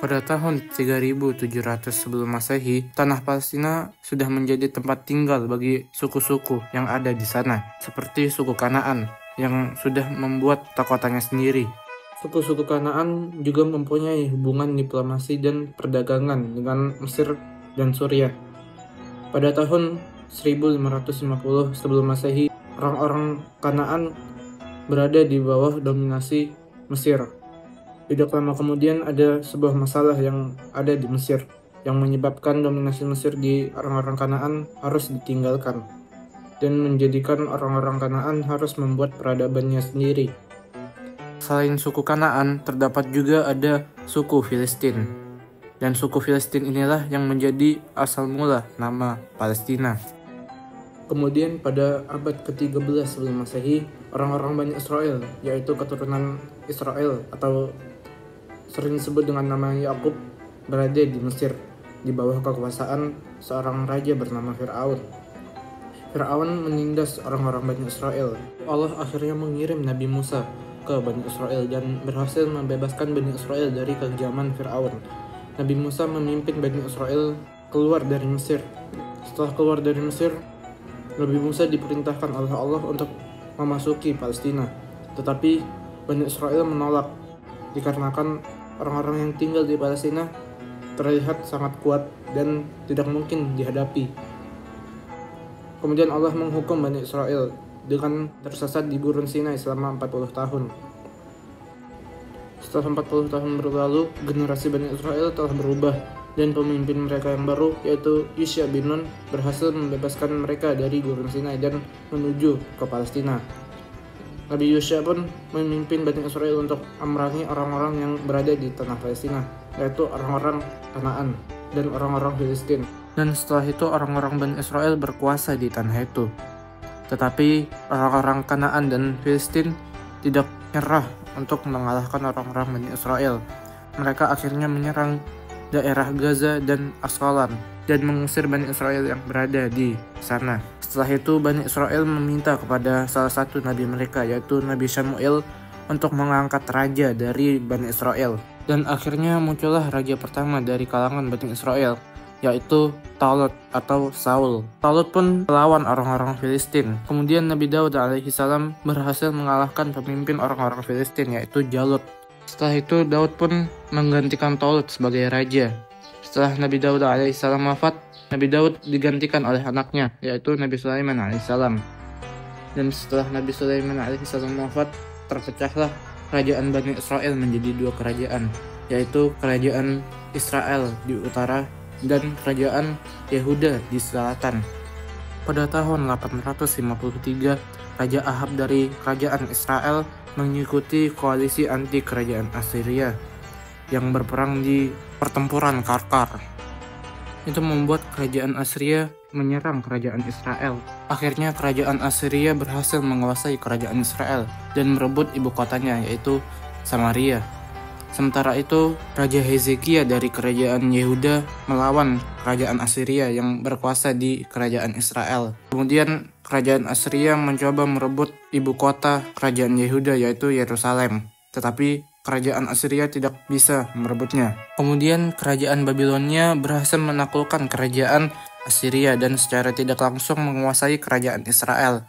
Pada tahun 3700 sebelum Masehi, tanah Palestina sudah menjadi tempat tinggal bagi suku-suku yang ada di sana, seperti suku Kanaan yang sudah membuat kota-kotanya sendiri. Suku-suku Kanaan juga mempunyai hubungan diplomasi dan perdagangan dengan Mesir dan Suriah. Pada tahun 1550 sebelum Masehi, orang-orang Kanaan berada di bawah dominasi Mesir. Tidak lama kemudian ada sebuah masalah yang ada di Mesir yang menyebabkan dominasi Mesir di orang-orang Kanaan harus ditinggalkan dan menjadikan orang-orang Kanaan harus membuat peradabannya sendiri. Selain suku Kanaan, terdapat juga ada suku Filistin. Dan suku Filistin inilah yang menjadi asal mula nama Palestina. Kemudian pada abad ke-13 sebelum Masehi, orang-orang Bani Israel, yaitu keturunan Israel atau sering disebut dengan nama Yakub, berada di Mesir di bawah kekuasaan seorang raja bernama Fir'aun. Fir'aun menindas orang-orang Bani Israel. Allah akhirnya mengirim Nabi Musa ke Bani Israel dan berhasil membebaskan Bani Israel dari kekejaman Fir'aun. Nabi Musa memimpin Bani Israel keluar dari Mesir. Setelah keluar dari Mesir, Nabi Musa diperintahkan oleh Allah untuk memasuki Palestina. Tetapi Bani Israel menolak dikarenakan orang-orang yang tinggal di Palestina terlihat sangat kuat dan tidak mungkin dihadapi. Kemudian Allah menghukum Bani Israel dengan tersesat di gurun Sinai selama 40 tahun. Setelah 40 tahun berlalu, generasi Bani Israel telah berubah dan pemimpin mereka yang baru, yaitu Yosua bin Nun, berhasil membebaskan mereka dari gurun Sinai dan menuju ke Palestina. Nabi Yosua pun memimpin Bani Israel untuk memerangi orang-orang yang berada di tanah Palestina, yaitu orang-orang Kanaan dan orang-orang Filistin. Dan setelah itu orang-orang Bani Israel berkuasa di tanah itu. Tetapi orang-orang Kanaan dan Filistin tidak nyerah untuk mengalahkan orang-orang Bani Israel. Mereka akhirnya menyerang daerah Gaza dan Asqalan dan mengusir Bani Israel yang berada di sana. Setelah itu Bani Israel meminta kepada salah satu nabi mereka, yaitu Nabi Samuel, untuk mengangkat raja dari Bani Israel. Dan akhirnya muncullah raja pertama dari kalangan Bani Israel, yaitu Talut atau Saul. Talut pun melawan orang-orang Filistin. Kemudian Nabi Daud alaihissalam berhasil mengalahkan pemimpin orang-orang Filistin, yaitu Jalut. Setelah itu Daud pun menggantikan Talut sebagai raja. Setelah Nabi Daud alaihissalam wafat, Nabi Daud digantikan oleh anaknya, yaitu Nabi Sulaiman alaihissalam. Dan setelah Nabi Sulaiman alaihissalam wafat, terpecahlah kerajaan Bani Israel menjadi dua kerajaan, yaitu kerajaan Israel di utara dan kerajaan Yehuda di selatan. Pada tahun 853, Raja Ahab dari kerajaan Israel mengikuti koalisi anti kerajaan Assyria yang berperang di pertempuran Karkar. Itu membuat kerajaan Assyria menyerang kerajaan Israel. Akhirnya kerajaan Assyria berhasil menguasai kerajaan Israel dan merebut ibu kotanya, yaitu Samaria. Sementara itu, Raja Hezekia dari kerajaan Yehuda melawan kerajaan Assyria yang berkuasa di kerajaan Israel. Kemudian kerajaan Assyria mencoba merebut ibu kota kerajaan Yehuda, yaitu Yerusalem. Tetapi kerajaan Assyria tidak bisa merebutnya. Kemudian kerajaan Babilonia berhasil menaklukkan kerajaan Assyria dan secara tidak langsung menguasai kerajaan Israel.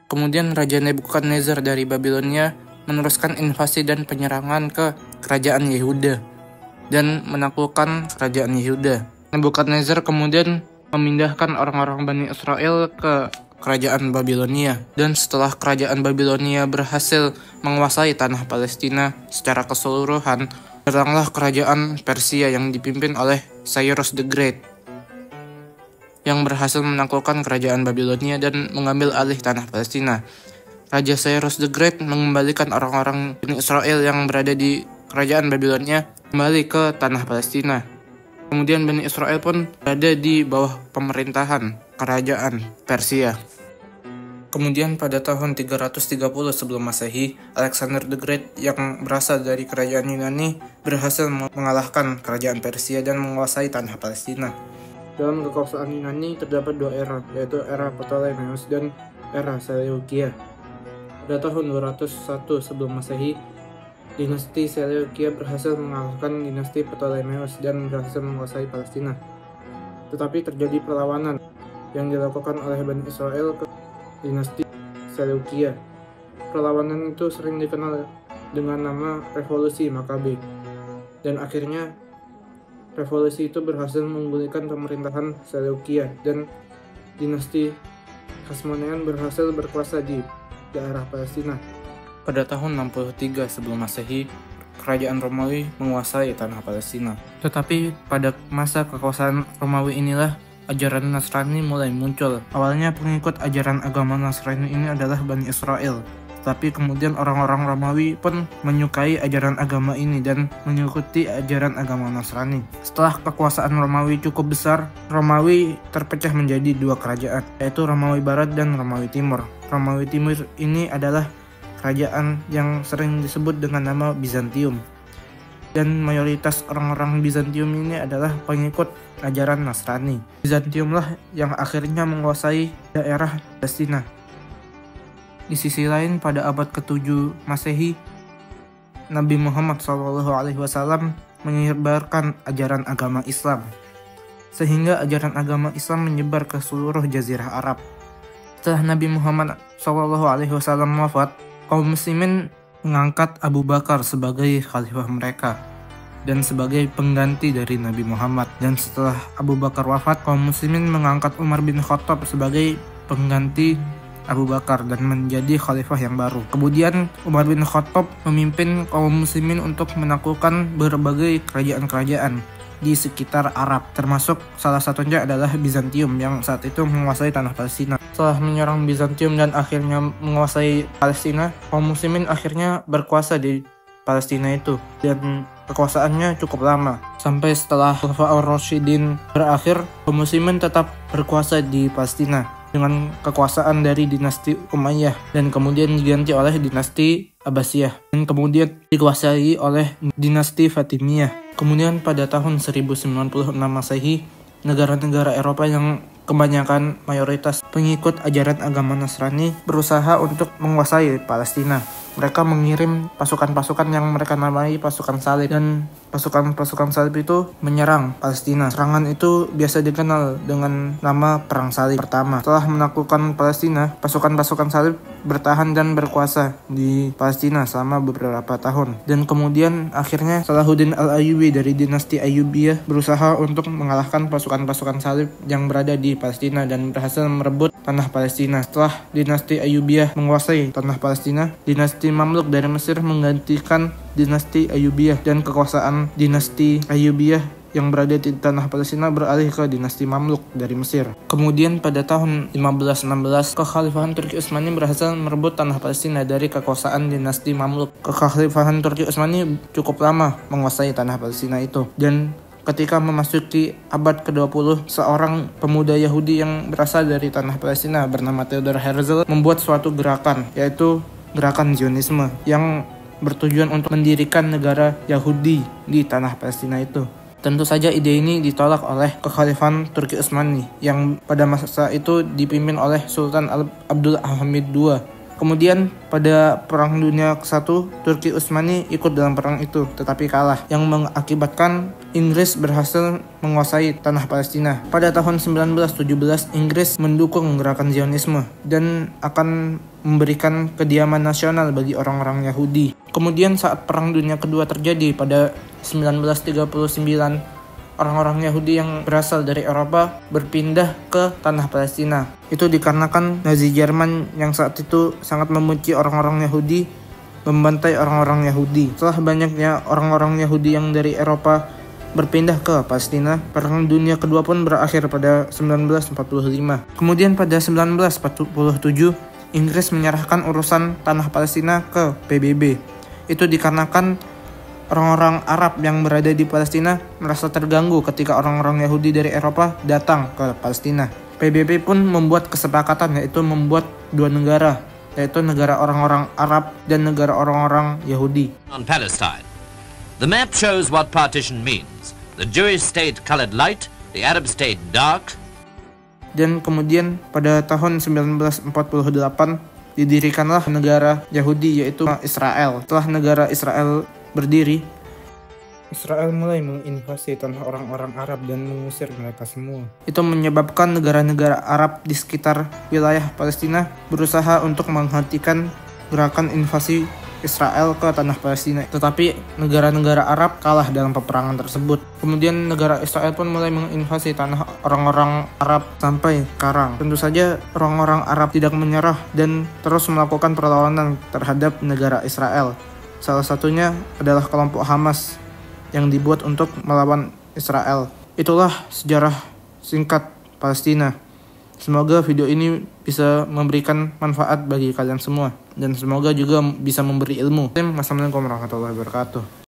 Kemudian Raja Nebukadnezar dari Babilonia meneruskan invasi dan penyerangan ke kerajaan Yehuda dan menaklukkan kerajaan Yehuda. Nebukadnezar kemudian memindahkan orang-orang Bani Israel ke kerajaan Babilonia, dan setelah kerajaan Babilonia berhasil menguasai tanah Palestina secara keseluruhan, datanglah kerajaan Persia yang dipimpin oleh Cyrus the Great yang berhasil menaklukkan kerajaan Babilonia dan mengambil alih tanah Palestina. Raja Cyrus the Great mengembalikan orang-orang Bani Israel yang berada di kerajaan Babilonia kembali ke tanah Palestina. Kemudian Bani Israel pun berada di bawah pemerintahan kerajaan Persia. Kemudian pada tahun 330 sebelum Masehi, Alexander the Great yang berasal dari kerajaan Yunani berhasil mengalahkan kerajaan Persia dan menguasai tanah Palestina. Dalam kekuasaan Yunani terdapat dua era, yaitu era Ptolemeus dan era Seleukia. Pada tahun 201 sebelum Masehi, dinasti Seleukia berhasil mengalahkan dinasti Ptolemeus dan berhasil menguasai Palestina. Tetapi terjadi perlawanan yang dilakukan oleh Bani Israel ke dinasti Seleukia. Perlawanan itu sering dikenal dengan nama Revolusi Makabe. Dan akhirnya revolusi itu berhasil menggulingkan pemerintahan Seleukia dan dinasti Hasmonean berhasil berkuasa di daerah Palestina. Pada tahun 63 sebelum Masehi, kerajaan Romawi menguasai tanah Palestina. Tetapi pada masa kekuasaan Romawi inilah ajaran Nasrani mulai muncul. Awalnya pengikut ajaran agama Nasrani ini adalah Bani Israel. Tapi kemudian orang-orang Romawi pun menyukai ajaran agama ini dan mengikuti ajaran agama Nasrani. Setelah kekuasaan Romawi cukup besar, Romawi terpecah menjadi dua kerajaan, yaitu Romawi Barat dan Romawi Timur. Romawi Timur ini adalah kerajaan yang sering disebut dengan nama Bizantium. Dan mayoritas orang-orang Bizantium ini adalah pengikut ajaran Nasrani. Bizantiumlah yang akhirnya menguasai daerah Palestina. Di sisi lain, pada abad ke-7 Masehi, Nabi Muhammad SAW menyebarkan ajaran agama Islam, sehingga ajaran agama Islam menyebar ke seluruh jazirah Arab. Setelah Nabi Muhammad SAW wafat, kaum muslimin mengangkat Abu Bakar sebagai khalifah mereka dan sebagai pengganti dari Nabi Muhammad. Dan setelah Abu Bakar wafat, kaum muslimin mengangkat Umar bin Khattab sebagai pengganti Abu Bakar dan menjadi khalifah yang baru. Kemudian Umar bin Khattab memimpin kaum muslimin untuk menaklukkan berbagai kerajaan-kerajaan di sekitar Arab, termasuk salah satunya adalah Bizantium yang saat itu menguasai tanah Palestina. Setelah menyerang Bizantium dan akhirnya menguasai Palestina, kaum muslimin akhirnya berkuasa di Palestina itu, dan kekuasaannya cukup lama. Sampai setelah Khulafaur Rasyidin berakhir, kaum muslimin tetap berkuasa di Palestina dengan kekuasaan dari dinasti Umayyah dan kemudian diganti oleh dinasti Abbasiyah dan kemudian dikuasai oleh dinasti Fatimiyah. Kemudian pada tahun 1096 Masehi, negara-negara Eropa yang kebanyakan mayoritas pengikut ajaran agama Nasrani berusaha untuk menguasai Palestina. Mereka mengirim pasukan-pasukan yang mereka namai pasukan salib, dan pasukan-pasukan salib itu menyerang Palestina. Serangan itu biasa dikenal dengan nama Perang Salib Pertama. Setelah menaklukkan Palestina, pasukan-pasukan salib bertahan dan berkuasa di Palestina selama beberapa tahun. Dan kemudian akhirnya Salahuddin Al-Ayyubi dari dinasti Ayyubiyah berusaha untuk mengalahkan pasukan-pasukan salib yang berada di Palestina dan berhasil merebut tanah Palestina. Setelah dinasti Ayyubiyah menguasai tanah Palestina, dinasti Mamluk dari Mesir menggantikan dinasti Ayyubiyah dan kekuasaan dinasti Ayyubiyah yang berada di tanah Palestina beralih ke dinasti Mamluk dari Mesir. Kemudian pada tahun 1516, kekhalifahan Turki Utsmani berhasil merebut tanah Palestina dari kekuasaan dinasti Mamluk. Kekhalifahan Turki Utsmani cukup lama menguasai tanah Palestina itu, dan ketika memasuki abad ke-20, seorang pemuda Yahudi yang berasal dari tanah Palestina bernama Theodor Herzl membuat suatu gerakan, yaitu gerakan Zionisme yang bertujuan untuk mendirikan negara Yahudi di tanah Palestina itu. Tentu saja ide ini ditolak oleh kekhalifahan Turki Utsmani yang pada masa itu dipimpin oleh Sultan Abdul Hamid II. Kemudian pada Perang Dunia ke-1, Turki Utsmani ikut dalam perang itu tetapi kalah, yang mengakibatkan Inggris berhasil menguasai tanah Palestina. Pada tahun 1917, Inggris mendukung gerakan Zionisme dan akan memberikan kediaman nasional bagi orang-orang Yahudi. Kemudian saat Perang Dunia Kedua terjadi pada 1939, orang-orang Yahudi yang berasal dari Eropa berpindah ke tanah Palestina. Itu dikarenakan Nazi Jerman yang saat itu sangat membenci orang-orang Yahudi membantai orang-orang Yahudi. Setelah banyaknya orang-orang Yahudi yang dari Eropa berpindah ke Palestina, Perang Dunia Kedua pun berakhir pada 1945. Kemudian pada 1947, Inggris menyerahkan urusan tanah Palestina ke PBB. Itu dikarenakan orang-orang Arab yang berada di Palestina merasa terganggu ketika orang-orang Yahudi dari Eropa datang ke Palestina. PBB pun membuat kesepakatan, yaitu membuat dua negara, yaitu negara orang-orang Arab dan negara orang-orang Yahudi. On Palestine, the map shows what partition means. The Jewish state colored light, the Arab state dark. Dan kemudian pada tahun 1948 didirikanlah negara Yahudi, yaitu Israel. Setelah negara Israel berdiri, Israel mulai menginvasi tanah orang-orang Arab dan mengusir mereka semua. Itu menyebabkan negara-negara Arab di sekitar wilayah Palestina berusaha untuk menghentikan gerakan invasi Israel ke tanah Palestina. Tetapi negara-negara Arab kalah dalam peperangan tersebut. Kemudian negara Israel pun mulai menginvasi tanah orang-orang Arab sampai sekarang. Tentu saja orang-orang Arab tidak menyerah dan terus melakukan perlawanan terhadap negara Israel. Salah satunya adalah kelompok Hamas yang dibuat untuk melawan Israel. Itulah sejarah singkat Palestina. Semoga video ini bisa memberikan manfaat bagi kalian semua dan semoga juga bisa memberi ilmu. Wassalamualaikum warahmatullahi wabarakatuh.